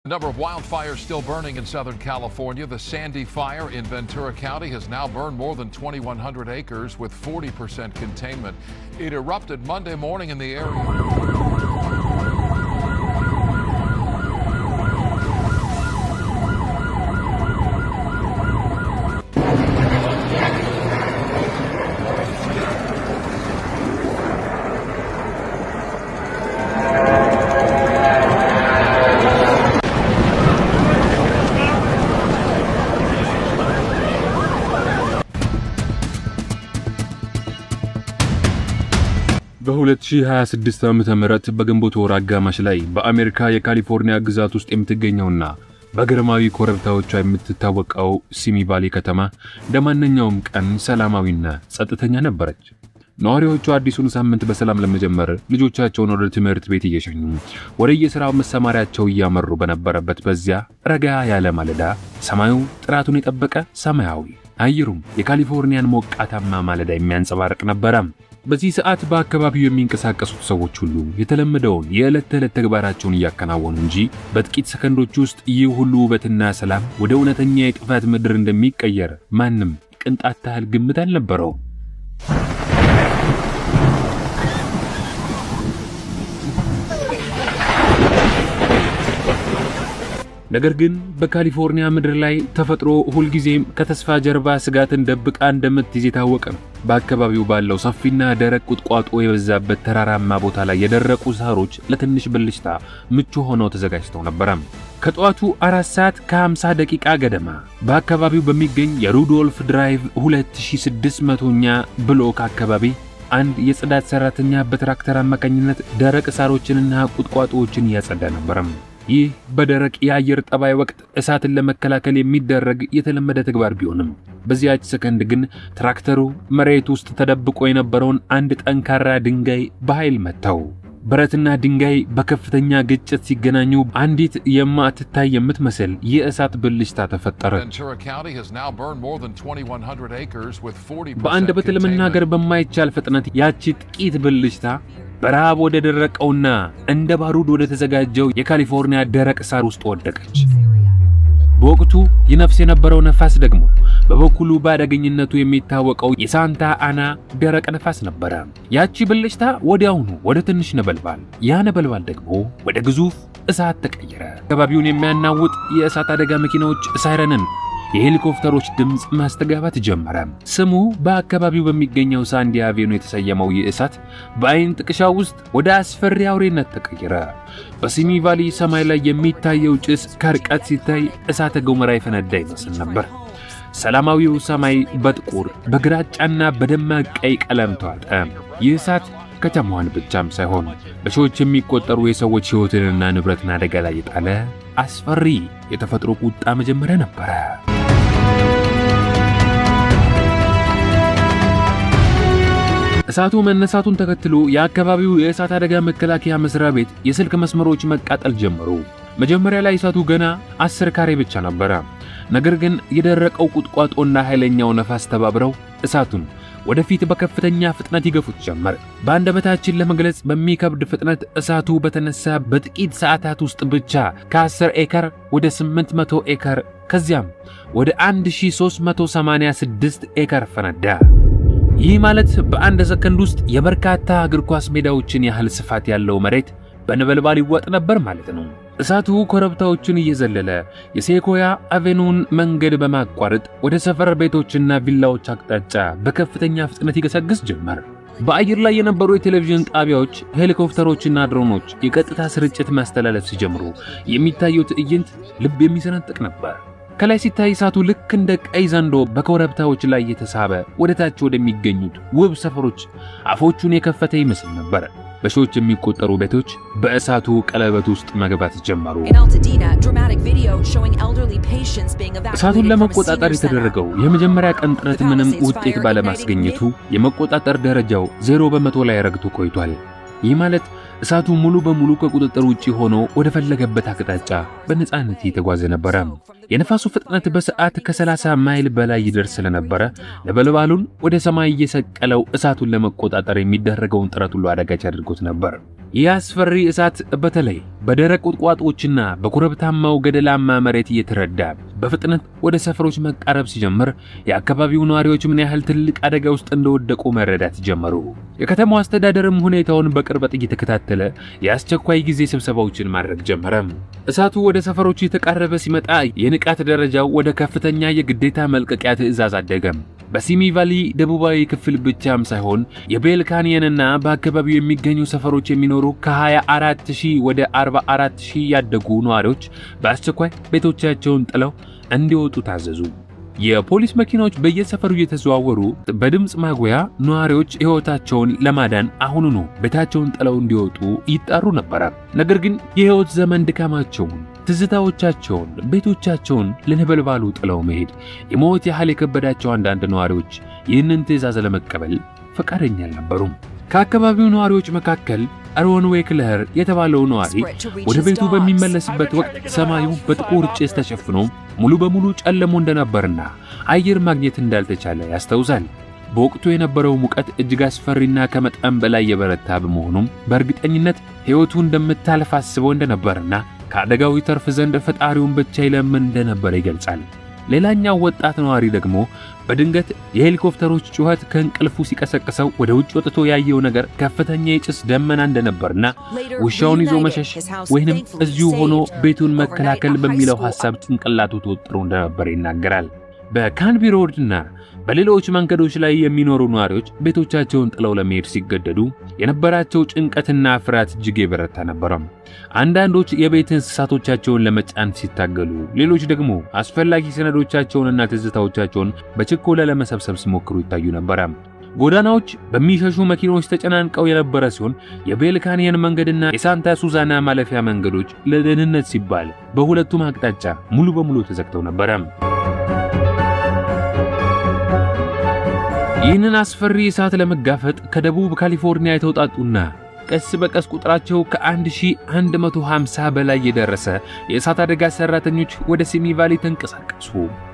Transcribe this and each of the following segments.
A number of wildfires still burning in Southern California. The Sandy Fire in Ventura County has now burned more than 2,100 acres with 40% containment. It erupted Monday morning in the area. በ2026 ዓመተ ምህረት በግንቦት ወር አጋማሽ ላይ በአሜሪካ የካሊፎርኒያ ግዛት ውስጥ የምትገኘውና በግርማዊ ኮረብታዎቿ የምትታወቀው ሲሚ ቫሊ ከተማ እንደማንኛውም ቀን ሰላማዊና ጸጥተኛ ነበረች። ነዋሪዎቹ አዲሱን ሳምንት በሰላም ለመጀመር ልጆቻቸውን ወደ ትምህርት ቤት እየሸኙ ወደ የሥራው መሰማሪያቸው እያመሩ በነበረበት በዚያ ረጋ ያለ ማለዳ ሰማዩ ጥራቱን የጠበቀ ሰማያዊ አየሩም የካሊፎርኒያን ሞቃታማ ማለዳ የሚያንጸባርቅ ነበር። በዚህ ሰዓት በአካባቢው የሚንቀሳቀሱት ሰዎች ሁሉ የተለመደውን የዕለት ተዕለት ተግባራቸውን እያከናወኑ እንጂ በጥቂት ሰከንዶች ውስጥ ይህ ሁሉ ውበትና ሰላም ወደ እውነተኛ የጥፋት ምድር እንደሚቀየር ማንም ቅንጣት ታህል ግምት አልነበረው። ነገር ግን በካሊፎርኒያ ምድር ላይ ተፈጥሮ ሁሉ ጊዜም ከተስፋ ጀርባ ስጋትን ደብቃ እንደምትይዝ የታወቀ ነው። በአካባቢው ባለው ሰፊና ደረቅ ቁጥቋጦ የበዛበት ተራራማ ቦታ ላይ የደረቁ ሳሮች ለትንሽ ብልጭታ ምቹ ሆነው ተዘጋጅተው ነበር። ከጧቱ 4 ሰዓት ከ50 ደቂቃ ገደማ በአካባቢው በሚገኝ የሩዶልፍ ድራይቭ 2600ኛ ብሎክ አካባቢ አንድ የጽዳት ሰራተኛ በትራክተር አማካኝነት ደረቅ ሳሮችንና ቁጥቋጦዎችን ያጸዳ ነበር። ይህ በደረቅ የአየር ጠባይ ወቅት እሳትን ለመከላከል የሚደረግ የተለመደ ተግባር ቢሆንም በዚያች ሰከንድ ግን ትራክተሩ መሬት ውስጥ ተደብቆ የነበረውን አንድ ጠንካራ ድንጋይ በኃይል መታው። ብረትና ድንጋይ በከፍተኛ ግጭት ሲገናኙ አንዲት የማትታይ የምትመስል የእሳት ብልጭታ ተፈጠረች። በአንድ በተለመናገር በማይቻል ፍጥነት ያቺ ጥቂት ብልጭታ በረሃብ ወደ ደረቀውና እንደ ባሩድ ወደ ተዘጋጀው የካሊፎርኒያ ደረቅ ሳር ውስጥ ወደቀች። በወቅቱ ይነፍስ የነበረው ነፋስ ደግሞ በበኩሉ ባደገኝነቱ የሚታወቀው የሳንታ አና ደረቅ ነፋስ ነበር። ያቺ ብልጭታ ወዲያውኑ ወደ ትንሽ ነበልባል፣ ያ ነበልባል ደግሞ ወደ ግዙፍ እሳት ተቀየረ። አካባቢውን የሚያናውጥ የእሳት አደጋ መኪናዎች ሳይረንን የሄሊኮፕተሮች ድምጽ ማስተጋባት ጀመረ። ስሙ በአካባቢው በሚገኘው ሳንዲ አቬኑ የተሰየመው የእሳት በአይን ጥቅሻው ውስጥ ወደ አስፈሪ አውሬነት ተቀየረ። በሲሚ ቫሊ ሰማይ ላይ የሚታየው ጭስ ከርቀት ሲታይ እሳተ ገሞራ ይፈነዳ ይመስል ነበር። ሰላማዊው ሰማይ በጥቁር በግራጫና በደማቅ ቀይ ቀለም ተዋጠ። ይህ እሳት ከተማዋን ብቻም ሳይሆን በሺዎች የሚቆጠሩ የሰዎች ሕይወትንና ንብረትን አደጋ ላይ የጣለ አስፈሪ የተፈጥሮ ቁጣ መጀመሪያ ነበር። እሳቱ መነሳቱን ተከትሎ የአካባቢው የእሳት አደጋ መከላከያ መስሪያ ቤት የስልክ መስመሮች መቃጠል ጀመሩ። መጀመሪያ ላይ እሳቱ ገና 10 ካሬ ብቻ ነበር። ነገር ግን የደረቀው ቁጥቋጦና ኃይለኛው ነፋስ ተባብረው እሳቱን ወደፊት በከፍተኛ ፍጥነት ይገፉት ጀመር። በአንደበታችን ለመግለጽ በሚከብድ ፍጥነት እሳቱ በተነሳ በጥቂት ሰዓታት ውስጥ ብቻ ከ10 ኤከር ወደ 800 ኤከር ከዚያም ወደ 1386 ኤከር ፈነዳ። ይህ ማለት በአንድ ሰከንድ ውስጥ የበርካታ እግር ኳስ ሜዳዎችን ያህል ስፋት ያለው መሬት በነበልባል ይዋጥ ነበር ማለት ነው። እሳቱ ኮረብታዎችን እየዘለለ የሴኮያ አቬኑን መንገድ በማቋረጥ ወደ ሰፈር ቤቶችና ቪላዎች አቅጣጫ በከፍተኛ ፍጥነት ይገሰግስ ጀመር። በአየር ላይ የነበሩ የቴሌቪዥን ጣቢያዎች፣ ሄሊኮፕተሮችና ድሮኖች የቀጥታ ስርጭት ማስተላለፍ ሲጀምሩ የሚታየው ትዕይንት ልብ የሚሰነጥቅ ነበር። ከላይ ሲታይ እሳቱ ልክ እንደ ቀይ ዘንዶ በኮረብታዎች ላይ የተሳበ ወደ ታች ወደሚገኙት ውብ ሰፈሮች አፎቹን የከፈተ ይመስል ነበር። በሺዎች የሚቆጠሩ ቤቶች በእሳቱ ቀለበት ውስጥ መግባት ጀመሩ። እሳቱን ለመቆጣጠር የተደረገው የመጀመሪያ ቀን ጥረት ምንም ውጤት ባለማስገኘቱ የመቆጣጠር ደረጃው 0% ላይ ረግቶ ቆይቷል። ይህ ማለት እሳቱ ሙሉ በሙሉ ከቁጥጥር ውጪ ሆኖ ወደ ፈለገበት አቅጣጫ በነፃነት እየተጓዘ ነበር። የነፋሱ ፍጥነት በሰዓት ከ30 ማይል በላይ ይደርስ ስለነበረ ነበልባሉን ወደ ሰማይ እየሰቀለው እሳቱን ለመቆጣጠር የሚደረገውን ጥረት ሁሉ አደጋች አድርጎት ነበር። ያስፈሪ እሳት በተለይ በደረቅ ቁጥቋጦዎችና በኮረብታማው ገደላማ መሬት እየተረዳ በፍጥነት ወደ ሰፈሮች መቃረብ ሲጀምር የአካባቢው ነዋሪዎች ምን ያህል ትልቅ አደጋ ውስጥ እንደወደቁ መረዳት ጀመሩ። የከተማው አስተዳደርም ሁኔታውን በቅርበት እየተከታተለ የአስቸኳይ ጊዜ ስብሰባዎችን ማድረግ ጀመረ። እሳቱ ወደ ሰፈሮች እየተቃረበ ሲመጣ የንቃት ደረጃው ወደ ከፍተኛ የግዴታ መልቀቂያ ትዕዛዝ አደገ። በሲሚ ቫሊ ደቡባዊ ክፍል ብቻም ሳይሆን የቤል ካንየንና በአካባቢው የሚገኙ ሰፈሮች የሚኖሩ ከ24000 ወደ 44000 ያደጉ ነዋሪዎች በአስቸኳይ ቤቶቻቸውን ጥለው እንዲወጡ ታዘዙ። የፖሊስ መኪናዎች በየሰፈሩ እየተዘዋወሩ በድምጽ ማጉያ ነዋሪዎች ሕይወታቸውን ለማዳን አሁኑኑ ቤታቸውን ጥለው እንዲወጡ ይጣሩ ነበር። ነገር ግን የሕይወት ዘመን ድካማቸውን፣ ትዝታዎቻቸውን፣ ቤቶቻቸውን ለነበልባሉ ጥለው መሄድ የሞት ያህል የከበዳቸው አንዳንድ ነዋሪዎች ይህንን ትዕዛዝ ለመቀበል ፈቃደኛ አልነበሩም። ከአካባቢው ነዋሪዎች መካከል አሮን ዌክለር የተባለው ነዋሪ ወደ ቤቱ በሚመለስበት ወቅት ሰማዩ በጥቁር ጭስ ተሸፍኖ ሙሉ በሙሉ ጨለሞ እንደነበርና አየር ማግኘት እንዳልተቻለ ያስተውዛል። በወቅቱ የነበረው ሙቀት እጅግ አስፈሪና ከመጠን በላይ የበረታ በመሆኑም በእርግጠኝነት ሕይወቱ እንደምታልፍ አስበው እንደነበርና ከአደጋው ይተርፍ ዘንድ ፈጣሪውን ብቻ ይለምን እንደነበር ይገልጻል። ሌላኛው ወጣት ነዋሪ ደግሞ በድንገት የሄሊኮፕተሮች ጩኸት ከእንቅልፉ ሲቀሰቅሰው ወደ ውጭ ወጥቶ ያየው ነገር ከፍተኛ የጭስ ደመና እንደነበርና ውሻውን ይዞ መሸሽ ወይንም እዚሁ ሆኖ ቤቱን መከላከል በሚለው ሐሳብ ጭንቅላቱ ተወጥሮ እንደነበር ይናገራል። በካንቢ ሮድና በሌሎች መንገዶች ላይ የሚኖሩ ነዋሪዎች ቤቶቻቸውን ጥለው ለመሄድ ሲገደዱ የነበራቸው ጭንቀትና ፍርሃት እጅግ የበረታ ነበር። አንዳንዶች የቤት እንስሳቶቻቸውን ለመጫን ሲታገሉ፣ ሌሎች ደግሞ አስፈላጊ ሰነዶቻቸውንና ትዝታዎቻቸውን በችኮላ ለመሰብሰብ ሲሞክሩ ይታዩ ነበር። ጎዳናዎች በሚሸሹ መኪኖች ተጨናንቀው የነበረ ሲሆን የቤል ካንየን መንገድና የሳንታ ሱዛና ማለፊያ መንገዶች ለደህንነት ሲባል በሁለቱም አቅጣጫ ሙሉ በሙሉ ተዘግተው ነበር። ይህንን አስፈሪ እሳት ለመጋፈጥ ከደቡብ ካሊፎርኒያ የተውጣጡና ቀስ በቀስ ቁጥራቸው ከ1150 በላይ የደረሰ የእሳት አደጋ ሰራተኞች ወደ ሲሚ ቫሊ ተንቀሳቀሱ።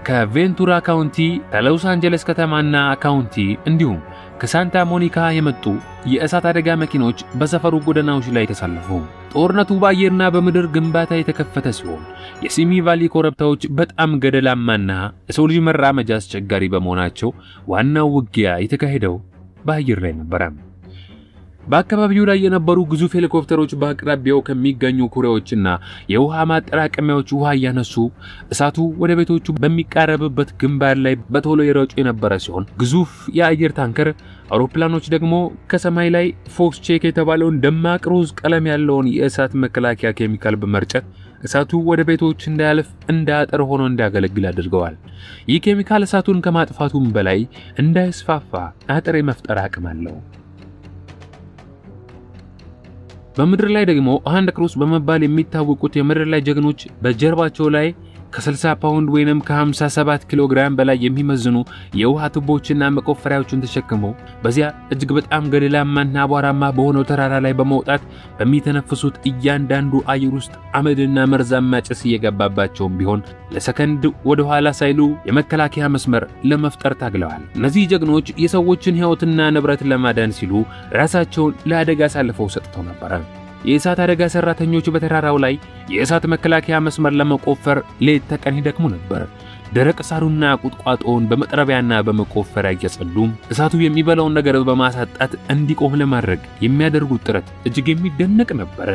ከቬንቱራ ካውንቲ፣ ከሎስ አንጀለስ ከተማና ካውንቲ እንዲሁም ከሳንታ ሞኒካ የመጡ የእሳት አደጋ መኪኖች በሰፈሩ ጎዳናዎች ላይ ተሰለፉ። ጦርነቱ በአየርና በምድር ግንባታ የተከፈተ ሲሆን የሲሚ ቫሊ ኮረብታዎች በጣም ገደላማና የሰው ልጅ መራመጃ አስቸጋሪ በመሆናቸው ዋናው ውጊያ የተካሄደው በአየር ላይ ነበር። በአካባቢው ላይ የነበሩ ግዙፍ ሄሊኮፕተሮች በአቅራቢያው ከሚገኙ ኩሬዎችና የውሃ ማጠራቀሚያዎች ውሃ እያነሱ እሳቱ ወደ ቤቶቹ በሚቃረብበት ግንባር ላይ በቶሎ ይረጩ የነበረ ሲሆን ግዙፍ የአየር ታንከር አውሮፕላኖች ደግሞ ከሰማይ ላይ ፎክስ ቼክ የተባለውን ደማቅ ሮዝ ቀለም ያለውን የእሳት መከላከያ ኬሚካል በመርጨት እሳቱ ወደ ቤቶች እንዳያልፍ እንደ አጥር ሆኖ እንዲያገለግል አድርገዋል። ይህ ኬሚካል እሳቱን ከማጥፋቱም በላይ እንዳይስፋፋ አጥር የመፍጠር አቅም አለው። በመድር ላይ ደግሞ ሃንድ ክሩስ በመባል የሚታወቁት የመድር ላይ ጀግኖች በጀርባቸው ላይ ከ60 ፓውንድ ወይንም ከ57 ኪሎ ግራም በላይ የሚመዝኑ የውሃ ቱቦችና መቆፈሪያዎችን ተሸክመው በዚያ እጅግ በጣም ገደላማና አቧራማ በሆነው ተራራ ላይ በመውጣት በሚተነፍሱት እያንዳንዱ አየር ውስጥ አመድና መርዛማ ጭስ እየገባባቸውም ቢሆን ለሰከንድ ወደ ኋላ ሳይሉ የመከላከያ መስመር ለመፍጠር ታግለዋል። እነዚህ ጀግኖች የሰዎችን ሕይወትና ንብረት ለማዳን ሲሉ ራሳቸውን ለአደጋ አሳልፈው ሰጥተው ነበር። የእሳት አደጋ ሰራተኞች በተራራው ላይ የእሳት መከላከያ መስመር ለመቆፈር ሌት ተቀን ይደክሙ ነበር። ደረቅ ሳሩና ቁጥቋጦውን በመጥረቢያና በመቆፈሪያ እያጸዱ እሳቱ የሚበላውን ነገር በማሳጣት እንዲቆም ለማድረግ የሚያደርጉት ጥረት እጅግ የሚደነቅ ነበር።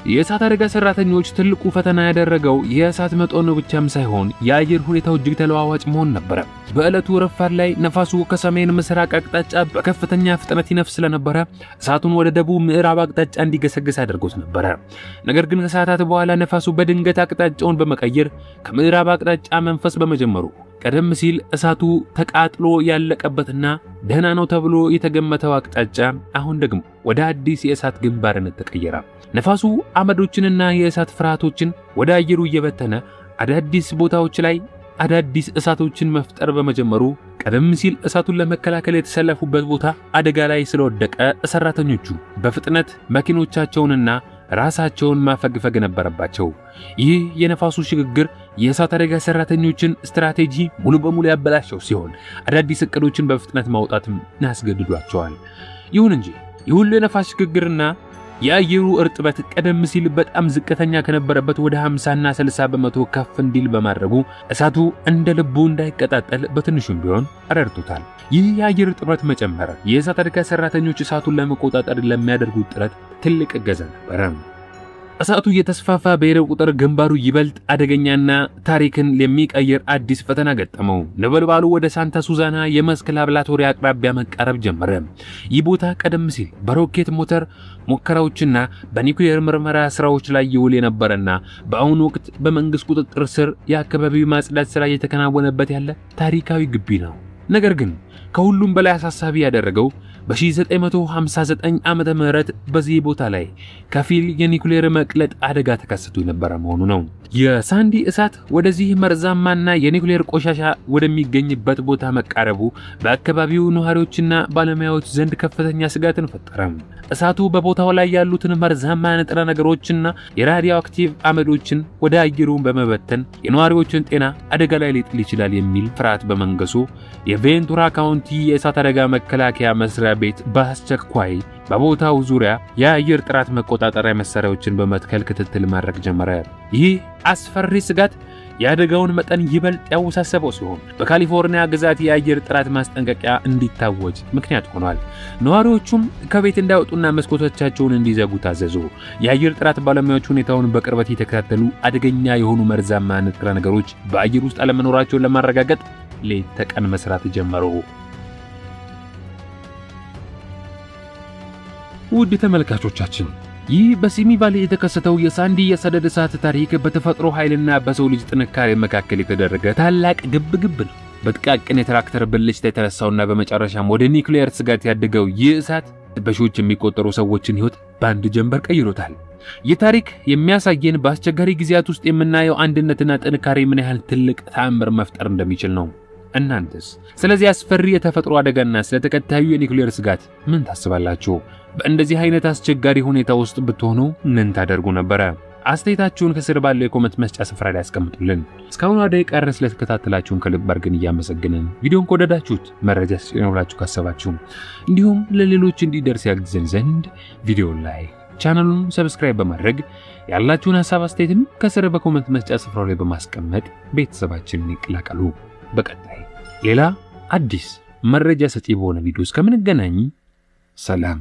የእሳት አደጋ ሰራተኞች ትልቁ ፈተና ያደረገው የእሳት መጠኑ ብቻም ሳይሆን የአየር ሁኔታው እጅግ ተለዋዋጭ መሆን ነበር። በዕለቱ ረፋድ ላይ ነፋሱ ከሰሜን ምስራቅ አቅጣጫ በከፍተኛ ፍጥነት ይነፍስ ስለነበረ እሳቱን ወደ ደቡብ ምዕራብ አቅጣጫ እንዲገሰግስ አድርጎት ነበር። ነገር ግን ከሰዓታት በኋላ ነፋሱ በድንገት አቅጣጫውን በመቀየር ከምዕራብ አቅጣጫ መንፈስ በመጀመሩ ቀደም ሲል እሳቱ ተቃጥሎ ያለቀበትና ደህና ነው ተብሎ የተገመተው አቅጣጫ አሁን ደግሞ ወደ አዲስ የእሳት ግንባርነት ተቀየረ። ነፋሱ አመዶችንና የእሳት ፍርሃቶችን ወደ አየሩ እየበተነ አዳዲስ ቦታዎች ላይ አዳዲስ እሳቶችን መፍጠር በመጀመሩ ቀደም ሲል እሳቱን ለመከላከል የተሰለፉበት ቦታ አደጋ ላይ ስለወደቀ ሰራተኞቹ በፍጥነት መኪኖቻቸውንና ራሳቸውን ማፈግፈግ ነበረባቸው። ይህ የነፋሱ ሽግግር የእሳት አደጋ ሰራተኞችን ስትራቴጂ ሙሉ በሙሉ ያበላሸው ሲሆን አዳዲስ እቅዶችን በፍጥነት ማውጣትም ያስገድዷቸዋል። ይሁን እንጂ የሁሉ የነፋስ ሽግግርና የአየሩ እርጥበት ቀደም ሲል በጣም ዝቅተኛ ከነበረበት ወደ 50 እና 60 በመቶ ከፍ እንዲል በማድረጉ እሳቱ እንደ ልቡ እንዳይቀጣጠል በትንሹም ቢሆን ረድቶታል። ይህ የአየር እርጥበት መጨመር የእሳት አደጋ ሰራተኞች እሳቱን ለመቆጣጠር ለሚያደርጉት ጥረት ትልቅ እገዛ ነበር። እሳቱ እየተስፋፋ በሄደ ቁጥር ግንባሩ ይበልጥ አደገኛና ታሪክን ለሚቀየር አዲስ ፈተና ገጠመው። ነበልባሉ ወደ ሳንታ ሱዛና የመስክ ላብራቶሪ አቅራቢያ መቃረብ ጀመረ። ይህ ቦታ ቀደም ሲል በሮኬት ሞተር ሙከራዎችና በኒውክሌር ምርመራ ስራዎች ላይ ይውል የነበረና በአሁኑ ወቅት በመንግስት ቁጥጥር ስር የአካባቢው ማጽዳት ስራ እየተከናወነበት ያለ ታሪካዊ ግቢ ነው። ነገር ግን ከሁሉም በላይ አሳሳቢ ያደረገው በ1959 ዓመተ ምህረት በዚህ ቦታ ላይ ከፊል የኒውክሌር መቅለጥ አደጋ ተከስቶ የነበረ መሆኑ ነው። የሳንዲ እሳት ወደዚህ መርዛማና የኒውክሌር ቆሻሻ ወደሚገኝበት ቦታ መቃረቡ በአካባቢው ነዋሪዎችና ባለሙያዎች ዘንድ ከፍተኛ ስጋትን ፈጠረ። እሳቱ በቦታው ላይ ያሉትን መርዛማ ንጥረ ነገሮችና የራዲዮ አክቲቭ አመዶችን ወደ አየሩ በመበተን የነዋሪዎችን ጤና አደጋ ላይ ሊጥል ይችላል የሚል ፍርሃት በመንገሱ የቬንቱራ ካውንቲ የእሳት አደጋ መከላከያ መስሪያ ቤት በአስቸኳይ በቦታው ዙሪያ የአየር ጥራት መቆጣጠሪያ መሳሪያዎችን በመትከል ክትትል ማድረግ ጀመረ። ይህ አስፈሪ ስጋት የአደጋውን መጠን ይበልጥ ያወሳሰበው ሲሆን በካሊፎርኒያ ግዛት የአየር ጥራት ማስጠንቀቂያ እንዲታወጅ ምክንያት ሆኗል። ነዋሪዎቹም ከቤት እንዳይወጡና መስኮቶቻቸውን እንዲዘጉ ታዘዙ። የአየር ጥራት ባለሙያዎች ሁኔታውን በቅርበት የተከታተሉ አደገኛ የሆኑ መርዛማ ንጥረ ነገሮች በአየር ውስጥ አለመኖራቸውን ለማረጋገጥ ሌት ተቀን መስራት ጀመሩ። ውድ ተመልካቾቻችን ይህ በሲሚ ቫሊ የተከሰተው የሳንዲ የሰደድ እሳት ታሪክ በተፈጥሮ ኃይልና በሰው ልጅ ጥንካሬ መካከል የተደረገ ታላቅ ግብግብ ነው። በጥቃቅን የትራክተር ብልሽታ የተነሳውና በመጨረሻም ወደ ኒውክሌር ስጋት ያደገው ይህ እሳት በሺዎች የሚቆጠሩ ሰዎችን ሕይወት በአንድ ጀንበር ቀይሮታል። ይህ ታሪክ የሚያሳየን በአስቸጋሪ ጊዜያት ውስጥ የምናየው አንድነትና ጥንካሬ ምን ያህል ትልቅ ተአምር መፍጠር እንደሚችል ነው። እናንተስ ስለዚህ አስፈሪ የተፈጥሮ አደጋና ስለተከታዩ የኒውክሌር ስጋት ምን ታስባላችሁ? በእንደዚህ አይነት አስቸጋሪ ሁኔታ ውስጥ ብትሆኑ ምን ታደርጉ ነበር? አስተያየታችሁን ከስር ባለው የኮሜንት መስጫ ስፍራ ላይ አስቀምጡልን። እስካሁን ደቂቃ ድረስ ስለተከታተላችሁን ከልብ አድርገን እያመሰገንን ቪዲዮን ከወደዳችሁት መረጃ ሲኖራችሁ ካሰባችሁ እንዲሁም ለሌሎች እንዲደርስ ያግዘን ዘንድ ቪዲዮን ላይ ቻናሉን ሰብስክራይብ በማድረግ ያላችሁን ሐሳብ አስተያየትም ከስር በኮሜንት መስጫ ስፍራው ላይ በማስቀመጥ ቤተሰባችንን ይቀላቀሉ። በቀጣይ ሌላ አዲስ መረጃ ሰጪ በሆነ ቪዲዮ እስከምንገናኝ ሰላም።